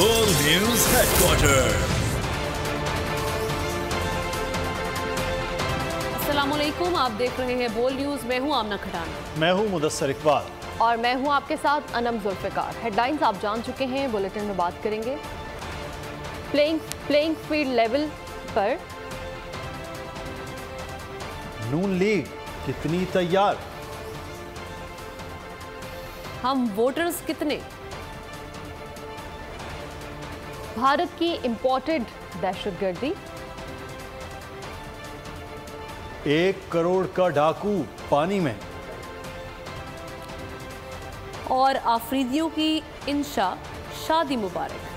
बोल news headquarter. अस्सलामुअलैकुम, आप देख रहे हैं बोल न्यूज। मैं हूं आमना खटाना। मैं हूं मुदस्सर इकबाल और मैं हूं आपके साथ अनम जुल्फिकार। हेडलाइंस आप जान चुके हैं, बुलेटिन में बात करेंगे। प्लेइंग फील्ड लेवल पर नून लीग कितनी तैयार, हम वोटर्स कितने, भारत की इंपोर्टेड दहशतगर्दी, 1 करोड़ का डाकू पानी में, और आफरीदियों की इंशा शादी मुबारक।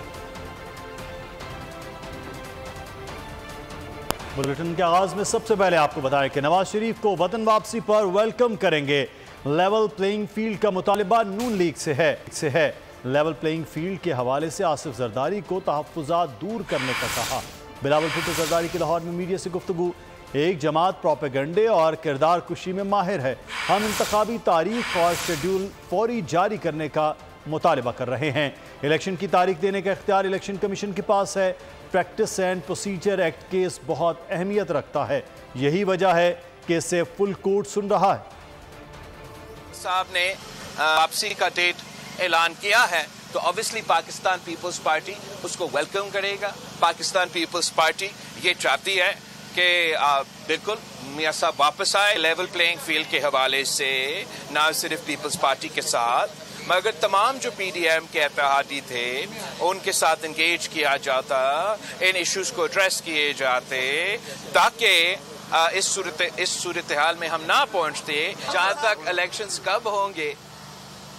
बुलेटिन के आगाज में सबसे पहले आपको बताएं कि नवाज शरीफ को वतन वापसी पर वेलकम करेंगे। लेवल प्लेइंग फील्ड का मुतालिबा नून लीग से है। लेवल प्लेइंग फील्ड के हवाले से आसिफ जरदारी को तहफ्फुज़ात दूर करने का कहा। बिलावल भुट्टो जरदारी की लाहौर में मीडिया से गुफ्तगू। एक जमात प्रोपेगंडे और किरदार कुशी में माहिर है। हम इंतखाबी तारीख और शेड्यूल फौरी जारी करने का मुतालिबा कर रहे हैं। इलेक्शन की तारीख देने का इख्तियार इलेक्शन कमीशन के पास है। Practice and procedure act case बहुत अहमियत रखता है, यही वजह है कि इसे फुल कोर्ट सुन रहा है। साहब ने वापसी का डेट ऐलान किया है तो ऑब्वियसली पाकिस्तान पीपल्स पार्टी उसको वेलकम करेगा। पाकिस्तान पीपल्स पार्टी ये चाहती है कि बिल्कुल मियां साहब वापस आए। लेवल प्लेइंग फील्ड के हवाले से ना सिर्फ पीपल्स पार्टी के साथ मगर तमाम जो पीडीएम के इत्तेहादी थे उनके साथ इंगेज किया जाता, इन इश्यूज को एड्रेस किए जाते ताकि इस सूरत हाल में हम ना पहुंचते। जहां तक इलेक्शंस कब होंगे,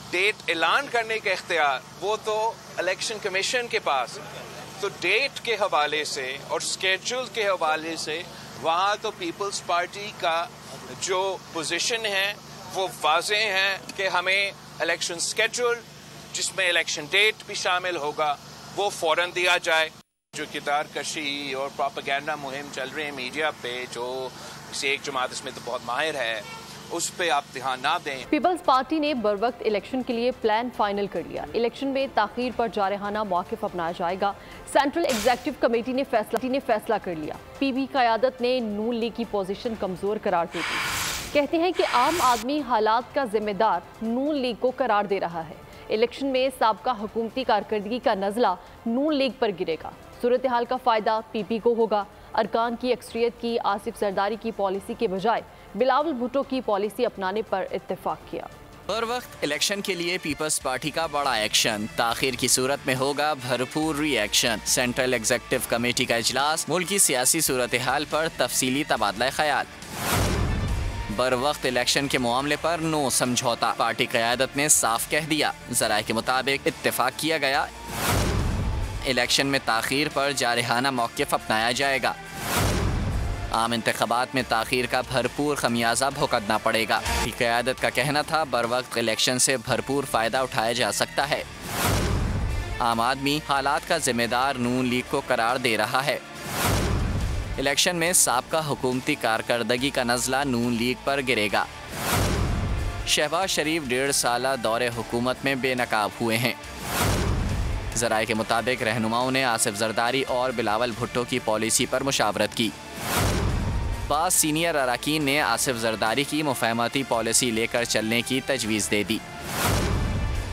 डेट ऐलान करने का इख्तियार वो तो इलेक्शन कमीशन के पास है। तो डेट के हवाले से और स्केड्यूल के हवाले से वहाँ तो पीपल्स पार्टी का जो पोजीशन है वो वाज़े है कि हमें इलेक्शन स्केड्यूल जिसमें इलेक्शन डेट भी शामिल होगा वो फौरन दिया जाए। जो किरदार कशी और प्रोपेगेंडा मुहिम चल रही है मीडिया पे, जो किसी एक जमात इसमें तो बहुत माहिर है, उस पे आप ध्यान ना दें। पीपल्स पार्टी ने बरवक्त इलेक्शन के लिए प्लान फाइनल कर लिया। इलेक्शन में ताखीर पर जारहाना मौक़िफ़ अपनाया जाएगा। सेंट्रल एग्जीक्यूटिव कमेटी ने फैसला कर लिया। पीबी क़यादत ने नून लीग की पोजीशन कमज़ोर करार दे दी। कहते हैं कि आम आदमी हालात का जिम्मेदार नून लीग को करार दे रहा है। इलेक्शन में साबका हुकूमती कारकर्दगी का नज़ला नून लीग पर गिरेगा। सूरत हाल का फ़ायदा पीपी को होगा। अरकान की अक्सरियत की आसिफ जरदारी की पॉलिसी के बजाय बिलावल भुट्टो की पॉलिसी अपनाने पर इत्तेफाक किया। हर वक्त इलेक्शन के लिए पीपल्स पार्टी का बड़ा एक्शन, ताखिर की सूरत में होगा भरपूर रिएक्शन। सेंट्रल एग्जीक्यूटिव कमेटी का इजलास, मुल्क की सियासी सूरत हाल पर तफसीली तबादला ख्याल। बर वक्त इलेक्शन के मामले पर नो समझौता, पार्टी क़यादत ने साफ कह दिया। ज़राए के मुताबिक इत्तेफाक किया गया, इलेक्शन में ताखीर पर जारहाना मौक़िफ़ अपनाया जाएगा। आम इंतख़ाबात में ताखीर का भरपूर खमियाजा भुगतना पड़ेगा। क़यादत का कहना था बर वक्त इलेक्शन से भरपूर फ़ायदा उठाया जा सकता है। आम आदमी हालात का जिम्मेदार नून लीग को करार दे रहा है। इलेक्शन में साबका हुकूमती कारकर्दगी का नज़ला नून लीग पर गिरेगा। शहबाज शरीफ 1.5 साला दौरे हुकूमत में बेनकाब हुए हैं। ज़राए के मुताबिक रहनुमाओं ने आसिफ जरदारी और बिलावल भुट्टो की पॉलिसी पर मुशावरत की। बाज़ सीनियर अरकान ने आसिफ जरदारी की मुफाहमती पॉलिसी लेकर चलने की तजवीज़ दे दी,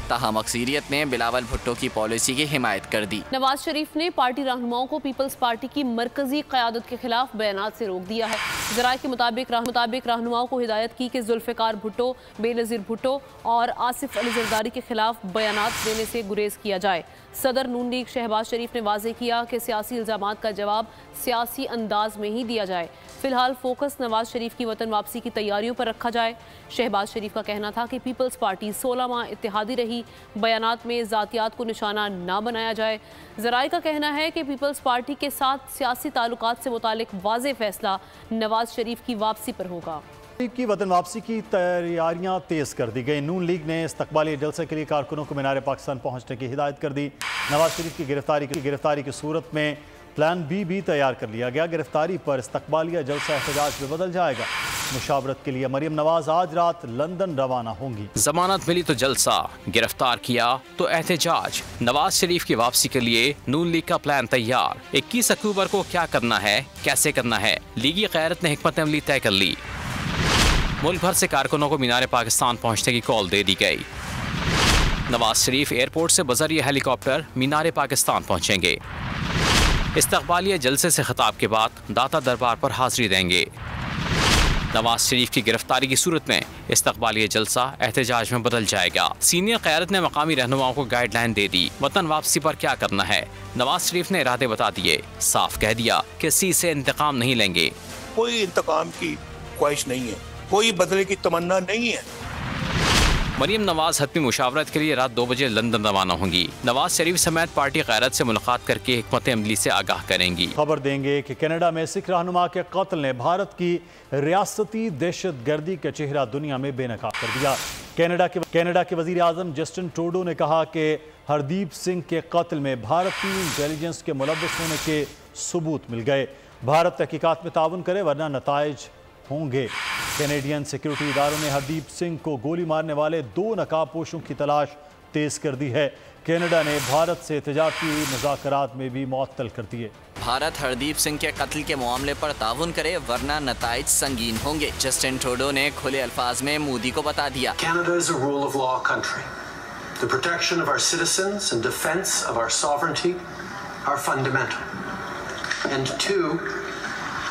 ताहम अक्सरियत ने बिलावल भुट्टो की पॉलिसी की हिमायत कर दी। नवाज शरीफ ने पार्टी रहनुमाओं को पीपल्स पार्टी की मरकजी क़यादत के खिलाफ बयानात से रोक दिया है। ज़राए के मुताबिक रहनुमाओं को हिदायत की कि जुल्फ़िकार भुट्टो, बेनज़ीर भुट्टो और आसिफ अली जरदारी के खिलाफ बयानात देने से गुरेज किया जाए। सदर नून लीग शहबाज शरीफ ने वाज़ेह किया कि सियासी इल्ज़ामात का जवाब सियासी अंदाज में ही दिया जाए। फिलहाल फोकस नवाज शरीफ की वतन वापसी की तैयारियों पर रखा जाए। शहबाज शरीफ का कहना था कि पीपल्स पार्टी 16 माह इत्तेहादी रही, बयानात में ज़ातियात को निशाना ना बनाया जाए। ज़राए का कहना है कि पीपल्स पार्टी के साथ सियासी ताल्लुकात से मुतालिक वाज़ेह फैसला नवाज शरीफ की वापसी पर होगा। की वतन वापसी की तैयारियां तेज़ कर दी गई। नून लीग ने इस्तकबाली जलसे के लिए कारकुनों को मीनार पाकिस्तान पहुंचने की हिदायत कर दी। नवाज शरीफ की गिरफ्तारी की सूरत में प्लान बी भी तैयार कर लिया गया। गिरफ्तारी पर इस्तकबालिया जलसा एहतजाज में बदल जाएगा। मुशावरत के लिए मरियम नवाज आज रात लंदन रवाना होंगी। जमानत मिली तो जलसा, गिरफ्तार किया तो एहतजाज। नवाज शरीफ की वापसी के लिए नून लीग का प्लान तैयार। 21 अक्टूबर को क्या करना है, कैसे करना है, लीगी क़यादत ने हिकमत अमली तय कर ली। मुल्क भर से कारकुनों को मीनार पाकिस्तान पहुँचने की कॉल दे दी गई। नवाज शरीफ एयरपोर्ट से बजरिए हेलीकॉप्टर मीनार पाकिस्तान पहुँचेंगे। इस्तकबालिया जलसे से खिताब के बाद दाता दरबार पर हाजिरी देंगे। नवाज शरीफ की गिरफ्तारी की सूरत में इस्तकबालिया जलसा एहतजाज में बदल जाएगा। सीनियर क़यादत ने मकामी रहनुमाओं को गाइडलाइन दे दी। वतन वापसी पर क्या करना है, नवाज शरीफ ने इरादे बता दिए। साफ कह दिया किसी से इंतकाम नहीं लेंगे। कोई इंतकाम की ख्वाहिश नहीं है, कोई बदले की तमन्ना नहीं है। मरियम नवाज हतमी मुशावरत के लिए रात 2 बजे लंदन रवाना होंगी। नवाज शरीफ समेत पार्टी क़यादत से मुलाकात करके हिकमत अमली से आगाह करेंगी। खबर देंगे कि कनाडा में सिख रहनुमा के कत्ल ने भारत की रियासती दहशतगर्दी का चेहरा दुनिया में बेनकाब कर दिया। कनाडा के वजीर आजम जस्टिन ट्रूडो ने कहा कि हरदीप सिंह के कत्ल में भारतीय इंटेलिजेंस के मुलव्वस होने के सबूत मिल गए। भारत तहकीकात में ताउन करे वरना नताइज होंगे। कैनेडियन सिक्योरिटी इदारों ने हरदीप सिंह को गोली मारने वाले 2 नकाबपोशों की तलाश तेज कर दी है। कनाडा ने भारत से तिजारती मुज़ाकरात में भी मुअत्तल कर दिए। भारत हरदीप सिंह के कत्ल के मामले पर ताउन करे वरना नताइज संगीन होंगे। जस्टिन ट्रूडो ने खुले अल्फाज में मोदी को बता दिया। Canada is a rule of law country. The protection of our citizens and defense of our sovereignty are fundamental. And 2,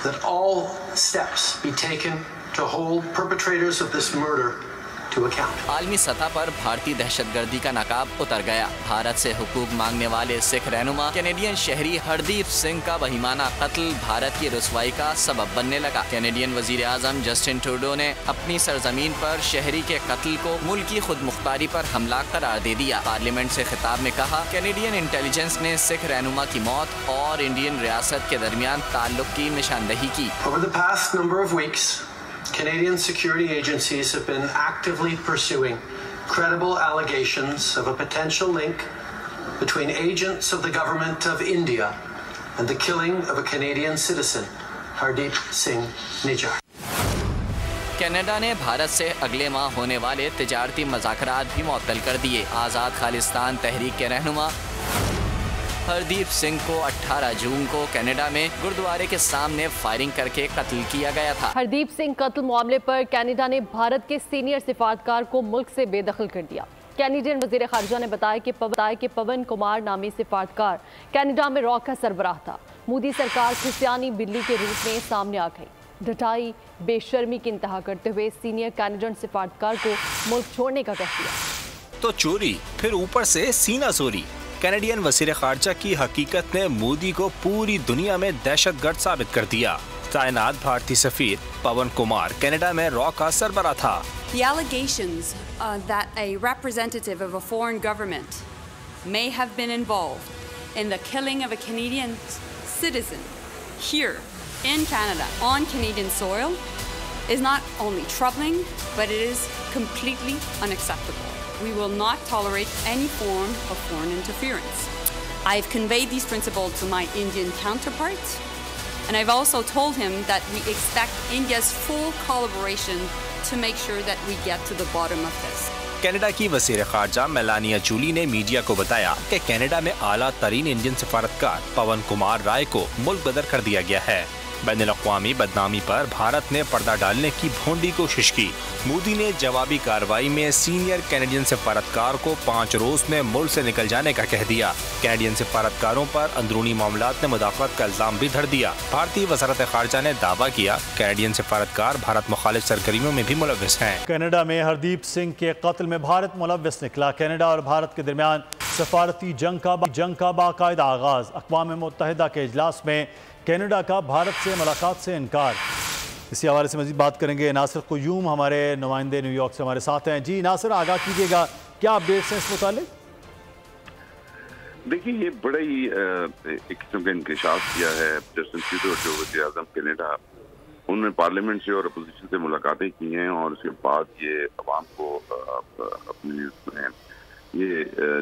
that all steps be taken to hold perpetrators of this murder to account. आलमी सतह पर भारतीय दहशतगर्दी का नकाब उतर गया। भारत से हुकूक मांगने वाले सिख रहनुमा कैनेडियन शहरी हरदीप सिंह का बहिमाना कत्ल भारत की रुसवाई का सबब बनने लगा। कैनेडियन वजीर आजम जस्टिन ट्रूडो ने अपनी सरजमीन पर शहरी के कत्ल को मुल्क की खुद मुख्तारी पर हमला करार दे दिया। पार्लियामेंट से खिताब में कहा, कैनेडियन इंटेलिजेंस ने सिख रहनुमा की मौत और इंडियन रियासत के दरमियान ताल्लुक की निशानदही की। Over the past number of weeks, Canadian security agencies have been actively pursuing credible allegations of a potential link between agents of the government of India and the killing of a Canadian citizen, Hardeep Singh Nijjar. Canada ने भारत से अगले माह होने वाले तिजारती मुज़ाकरात भी मुअत्तल कर दिए। आज़ाद खालिस्तान तहरीक के रहनुमा हरदीप सिंह को 18 जून को कनाडा में गुरुद्वारे के सामने फायरिंग करके कत्ल किया गया था। हरदीप सिंह कत्ल मामले पर कनाडा ने भारत के सीनियर सिफारतकार को मुल्क से बेदखल कर दिया। कैनेडियन वजीर खारजा ने बताया कि पवन कुमार नामी सिफारतकार कनाडा में रॉक का सरबराह था। मोदी सरकार क्रिश्चियानी बिल्ली के रूप में सामने आ गई। डटाई बेशर्मी की इंतहा करते हुए सीनियर कैनेडियन सिफारतकार को मुल्क छोड़ने का कह दिया। तो चोरी फिर ऊपर से सीना चोरी। कैनेडियन वज़ीर ख़ारजा की हकीकत ने मोदी को पूरी दुनिया में दहशतगर्द साबित कर दिया। तैनात भारतीय सफीर पवन कुमार कनाडा में रॉ का सरबराह था। The allegations that a representative of a foreign government may have been involved in the killing of a Canadian citizen here in Canada on Canadian soil is not only troubling, but it is completely unacceptable. We will not tolerate any form of foreign interference. I've conveyed these principles to my Indian counterparts, and I've also told him that we expect India's full collaboration to make sure that we get to the bottom of this. Canada की वज़ीर ख़ारजा Melania Jully ने media को बताया कि Canada में आला तरीन Indian सफारतकार पवन कुमार राय को मुल्क बदर कर दिया गया है। बैनुल-अक़वामी बदनामी पर भारत ने पर्दा डालने की भोंडी कोशिश की। मोदी ने जवाबी कार्रवाई में सीनियर कैनेडियन सफारतकार को 5 रोज में मुल्क से निकल जाने का कह दिया। कैनेडियन सफारतकारों पर अंदरूनी मामलात ने मुदाफ़अत का इल्ज़ाम भी धर दिया। भारतीय वज़ारत ख़ारजा ने दावा किया कैनेडियन सफारतकार भारत मुखालिफ सरगर्मियों में भी मुलव्वस हैं। कनाडा में हरदीप सिंह के कत्ल में भारत मुलव्वस निकला। कनाडा और भारत के दरमियान सफारती जंग का बाकायदा आगाज। अक़वाम मुत्तहिदा के इजलास में कनाडा का भारत से मुलाकात से इनकार। इसी हवाले से मज़ीद बात करेंगे। नासिर क़ुयूम हमारे नुमाइंदे न्यूयॉर्क से हमारे साथ हैं। जी नासिर, आगाह कीजिएगा, क्या अपडेट्स हैं इस मुतालिक? देखिए, ये बड़ा ही एक किस्म का इंकशाफ किया है जस्टिन ट्रूडो जो वज़ीर आज़म कनाडा, उन्होंने पार्लियामेंट से और अपोजिशन से मुलाकातें की हैं और उसके बाद ये अवाम को अपने ये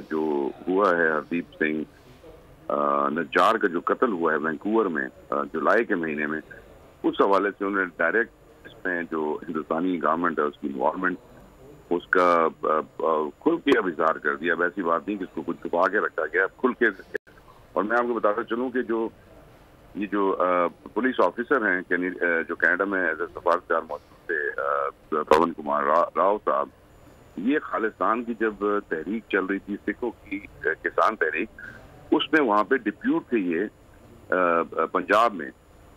जो हुआ है हरदीप सिंह नज्जार का जो कत्ल हुआ है वैंकूवर में जुलाई के महीने में, उस हवाले से उन्होंने डायरेक्ट इस में जो हिंदुस्तानी गवर्नमेंट है उसकी इन्वॉल्वमेंट उसका खुल के अब इजहार कर दिया। वैसी बात नहीं कि इसको कुछ छुपा के रखा गया, खुल के। और मैं आपको बताता चलूँ कि ये जो पुलिस ऑफिसर हैं जो कनाडा में एज ए सफारतकार मौजूद थे, पवन कुमार राव साहब, ये खालिस्तान की जब तहरीक चल रही थी, सिखों की किसान तहरीक, उसमें वहाँ पे डिप्यूट थे ये पंजाब में,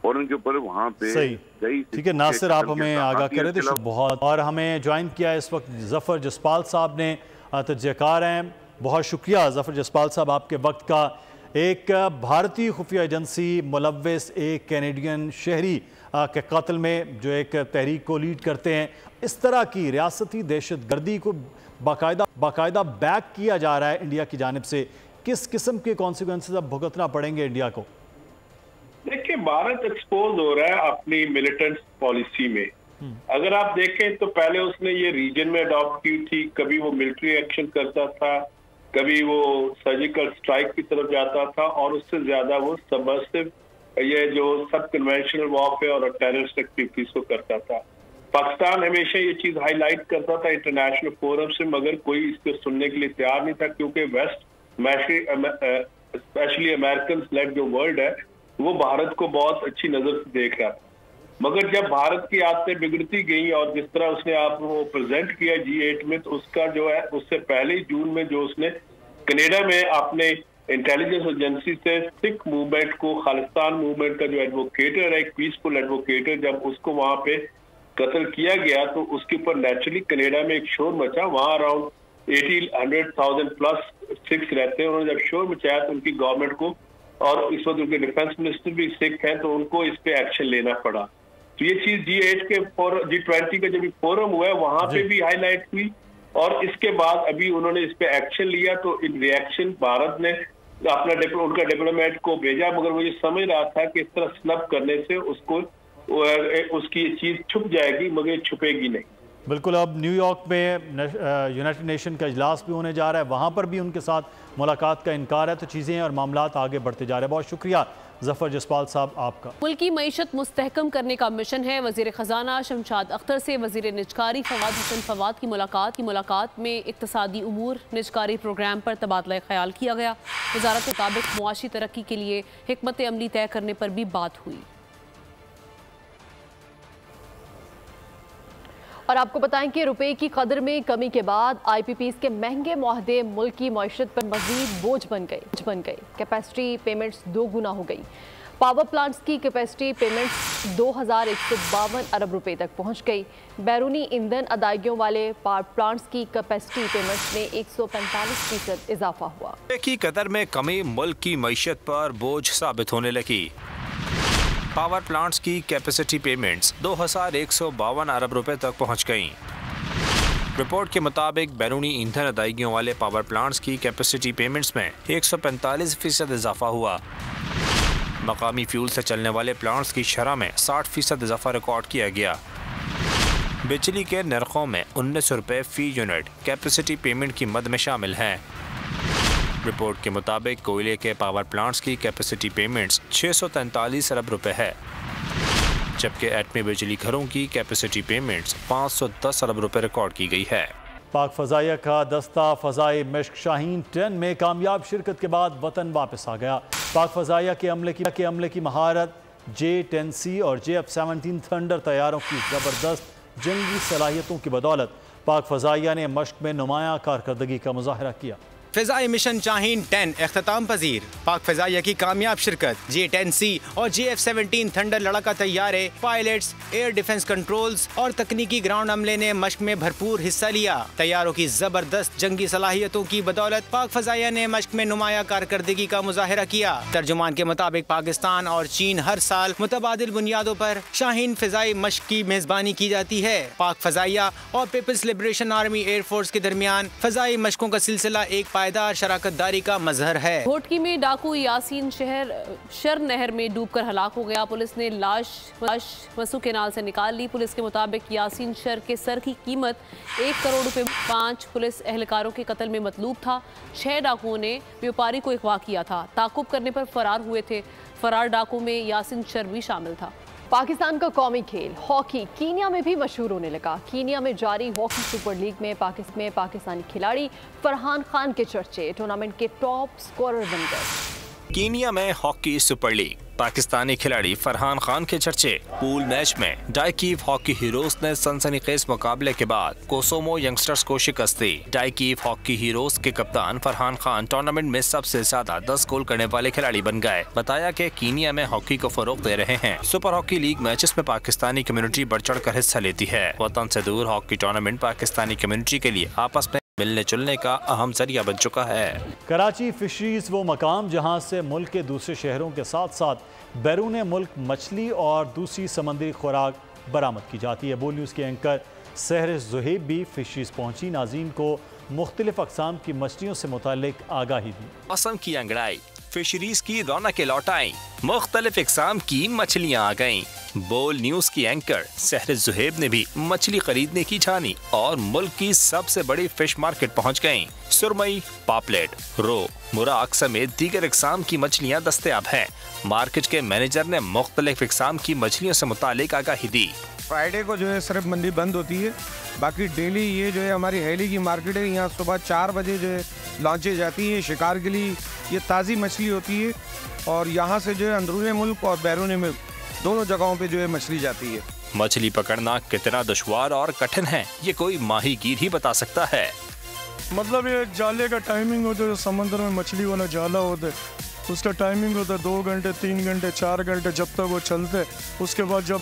और उनके ऊपर वहाँ पे कई। ठीक है नासिर, आप हमें आगाह करें तो बहुत। और हमें ज्वाइन किया इस वक्त जफर जसपाल साहब ने, तजकार हैं। बहुत शुक्रिया जफर जसपाल साहब आपके वक्त का। एक भारतीय खुफिया एजेंसी मुलव्विस एक कैनेडियन शहरी के कत्ल में जो एक तहरीक को लीड करते हैं, इस तरह की रियासती दहशतगर्दी को बाकायदा बैक किया जा रहा है इंडिया की जानिब से। किस किस्म के कॉन्सिक्वेंसेस अब भुगतना पड़ेंगे इंडिया को? देखिए, भारत एक्सपोज हो रहा है अपनी मिलिटेंट पॉलिसी में। अगर आप देखें तो पहले उसने ये रीजन में अडॉप्ट की थी, कभी वो मिलिट्री एक्शन करता था, कभी वो सर्जिकल स्ट्राइक की तरफ जाता था, और उससे ज्यादा वो सबमर्सिव ये जो सब कन्वेंशनल वॉरफेयर और टेररिस्ट एक्टिविटीज को करता था। पाकिस्तान हमेशा ये चीज हाईलाइट करता था इंटरनेशनल फोरम से, मगर कोई इसको सुनने के लिए तैयार नहीं था, क्योंकि वेस्ट स्पेशली अमेरिकन लेड जो वर्ल्ड है वो भारत को बहुत अच्छी नजर से देख रहा था। मगर जब भारत की आदतें बिगड़ती गई और जिस तरह उसने आप वो प्रेजेंट किया G8 में, तो उसका जो है उससे पहले ही जून में जो उसने कनाडा में अपने इंटेलिजेंस एजेंसी से सिख मूवमेंट को, खालिस्तान मूवमेंट का जो एडवोकेटर है, एक पीसफुल एडवोकेटर, जब उसको वहां पे कत्ल किया गया तो उसके ऊपर नेचुरली कनाडा में एक शोर मचा। वहां अराउंड 100,000 प्लस सिख्स रहते हैं। उन्होंने जब शोर मचाया तो उनकी गवर्नमेंट को, और इस वक्त उनके डिफेंस मिनिस्टर भी सिख हैं, तो उनको इस पे एक्शन लेना पड़ा। तो ये चीज G8 के G20 का जब फोरम हुआ है वहां पे भी हाईलाइट हुई, और इसके बाद अभी उन्होंने इस पे एक्शन लिया। तो इन रिएक्शन भारत ने अपना उनका डिप्लोमेट को भेजा, मगर वो ये समझ रहा था कि इस तरह स्नब करने से उसकी चीज छुप जाएगी, मगर छुपेगी नहीं। बिल्कुल। अब न्यूयॉर्क में यूनाइटेड नेशन का इजलास भी होने जा रहा है, वहाँ पर भी उनके साथ मुलाकात का इनकार है, तो चीज़ें और मामलात आगे बढ़ते जा रहे हैं। बहुत शुक्रिया जफर जसपाल साहब आपका। मुल्की मईशत मुस्तहकम करने का मिशन है। वज़ीर ख़जाना शमशाद अख्तर से वज़ीर निजकारी फवाद हसन फवाद की मुलाकात में इक़्तिसादी उमूर निजकारी प्रोग्राम पर तबादला ख्याल किया गया। वज़ारत के मुताबिक मुआशी तरक्की के लिए हिकमत अमली तय करने पर भी बात हुई। और आपको बताएं कि रुपए की कदर में कमी के बाद IPPs के महंगे मुआहदे मुल्क की मईशत पर मजीद बोझ बन गए। कैपेसिटी पेमेंट्स 2 गुना हो गई। पावर प्लांट्स की कैपेसिटी पेमेंट्स 2,152 अरब रुपए तक पहुंच गई। बैरूनी ईंधन अदायगियों वाले पावर प्लांट्स की कैपेसिटी पेमेंट्स में 145% इजाफा हुआ। की कदर में कमी मुल्क की मईशत पर बोझ साबित होने लगी। पावर प्लांट्स की कैपेसिटी पेमेंट्स 2,152 अरब रुपए तक पहुंच गईं। रिपोर्ट के मुताबिक बैरूनी ईंधन अदायगियों वाले पावर प्लांट्स की कैपेसिटी पेमेंट्स में 145% इजाफा हुआ। मकामी फ्यूल से चलने वाले प्लांट्स की शरह में 60% इजाफा रिकॉर्ड किया गया। बिजली के नरखों में 19 रुपये फी यूनिट कैपेसिटी पेमेंट की मद में शामिल हैं। रिपोर्ट के मुताबिक कोयले के पावर प्लांट्स की कैपेसिटी पेमेंट्स 643 अरब रुपए है, जबकि एटमी बिजली घरों की कैपेसिटी पेमेंट्स 510 अरब रुपए रिकॉर्ड की गई है। पाक फ़ज़ाइया का दस्ता फ़ज़ाई मश्क शाहीन 10 में कामयाब शिरकत के बाद वतन वापस आ गया। पाक फ़ज़ाइया के अमले की महारत, J-10C और JF-17 थंडर तैयारों की ज़बरदस्त जंगी सलाहियतों की बदौलत पाक फ़ज़ाइया ने मश्क में नुमाया कारकर्दगी का मुज़ाहरा किया। फ़िज़ाई मिशन शाहीन 10 इख्तिताम पजीर। पाक फ़ज़ाइया की कामयाब शिरकत, J-10C और JF-17 थंडर लड़ाका तैयारे, पायलट्स, एयर डिफेंस कंट्रोल्स और तकनीकी ग्राउंड अमले ने मश्क में भरपूर हिस्सा लिया। तैयारों की जबरदस्त जंगी सलाहियतों की बदौलत पाक फ़ज़ाइया ने मश्क में नुमाया कारकर्दगी का मुज़ाहरा किया। तर्जुमान के मुताबिक पाकिस्तान और चीन हर साल मुतबादिल बुनियादों पर शाहीन फ़िज़ाई मश्क की मेज़बानी की जाती है। पाक फ़ज़ाइया और पीपल्स लिबरेशन आर्मी एयरफोर्स के दरमियान फ़िज़ाई मश्कों का सिलसिला एक पायदार शराकतदारी का मजहर है। घोटकी में डाकू यासीन शर नहर में डूबकर हलाक हो गया। पुलिस ने लाश वसु केनाल से निकाल ली। पुलिस के मुताबिक यासीन शर के सर की कीमत 1 करोड़ रुपए। 5 पुलिस एहलकारों के कत्ल में मतलूब था। 6 डाकुओं ने व्यापारी को अगवा किया था। ताकुब करने पर फरार हुए थे। फरार डाकू में यासीन शर भी शामिल था। पाकिस्तान का कौमी खेल हॉकी कीनिया में भी मशहूर होने लगा। कीनिया में जारी हॉकी सुपर लीग में पाकिस्तानी खिलाड़ी फरहान खान के चर्चे टूर्नामेंट के टॉप स्कोरर बन गए। कीनिया में हॉकी सुपर लीग, पाकिस्तानी खिलाड़ी फरहान खान के चर्चे। पूल मैच में डाइकीव हॉकी हीरोज ने सनसनीखेज मुकाबले के बाद कोसोमो यंगस्टर्स को शिकस्त दी। डाइकीव हॉकी हीरोज के कप्तान फरहान खान टूर्नामेंट में सबसे ज्यादा 10 गोल करने वाले खिलाड़ी बन गए। बताया कि कीनिया में हॉकी को फरोग दे रहे हैं। सुपर हॉकी लीग मैचेस में पाकिस्तानी कम्युनिटी बढ़ चढ़ कर हिस्सा लेती है। वतन से दूर हॉकी टूर्नामेंट पाकिस्तानी कम्युनिटी के लिए आपस में मिलने जुलने का अहम जरिया बन चुका है। कराची फिशरीज वो मकाम जहां से मुल्क के दूसरे शहरों के साथ साथ बैरून मुल्क मछली और दूसरी समंदरी खुराक बरामद की जाती है। बोल न्यूज़ के एंकर सहरिश ज़ुहैब भी फिशरीज पहुंची, नाज़रीन को मुख्तलिफ अक़साम की मछलियों से मुतालिक आगाही दी। मौसम की अंगड़ाई, फिशरीज की रौनक लौटाई, मुख्तलिफ इक़साम की मछलियाँ आ गयीं। बोल न्यूज़ की एंकर सहरिश ज़ुहैब ने भी मछली खरीदने की ठानी और मुल्क की सबसे बड़ी फिश मार्केट पहुँच गयीं। सुरमई, पापलेट, रो, मुराक समेत दीगर इक़साम की मछलियाँ दस्तयाब हैं। मार्केट के मैनेजर ने मुख्तलिफ इक़साम की मछलियों से मुतालिक आगाही दी। फ्राइडे को जो है सिर्फ मंडी बंद होती है, बाकी डेली ये जो है हमारी हेली की मार्केट है। यहाँ सुबह 4 बजे जो है लॉन्चें जाती हैं शिकार के लिए। ये ताज़ी मछली होती है और यहाँ से जो है अंदरून मुल्क और बैरून मुल्क दोनों जगहों पे जो है मछली जाती है। मछली पकड़ना कितना दुश्वार और कठिन है ये कोई माहीगीर ही बता सकता है। मतलब ये जाले का टाइमिंग होता है, समंदर में मछली वाला जाला होता है, उसका टाइमिंग होता है 2 घंटे 3 घंटे 4 घंटे जब तक वो चलते। उसके बाद जब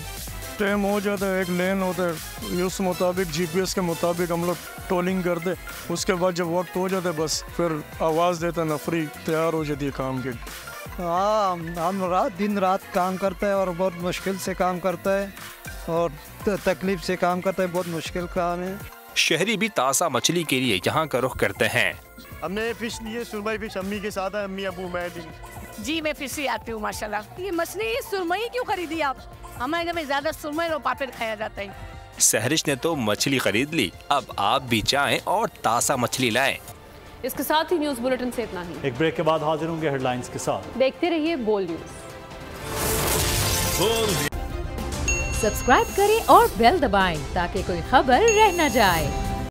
टाइम हो जाता है, एक लेन होता है, उस मुताबिक GPS के मुताबिक हम लोग टोलिंग करते। उसके बाद जब वक्त हो जाता है बस फिर आवाज़ देता नफरी तैयार हो जाती है काम के। हाँ, हम दिन रात काम करते हैं और बहुत मुश्किल से काम करता है और तकलीफ से काम करता है, बहुत मुश्किल काम है। शहरी भी ताज़ा मछली के लिए यहाँ का रुख करते हैं। हमने फिश लिए, सुरमई फिश अम्मी के साथ है, अम्मी अबू मैं जी मैं फिश से आती हूँ माशाल्लाह। ये मछली सुरमई क्यों खरीदी आप? हमारे घर में ज्यादा सुरमई और पापड़ खाया जाता है। सहरिश ने तो मछली खरीद ली, अब आप भी जाएं और ताज़ा मछली लाएं। इसके साथ ही न्यूज़ बुलेटिन से इतना ही। एक ब्रेक के बाद हाजिर होंगे हेडलाइंस के साथ। देखते रहिए बोल न्यूज़। सब्सक्राइब करें और बेल दबाएं ताकि कोई खबर रह न जाए।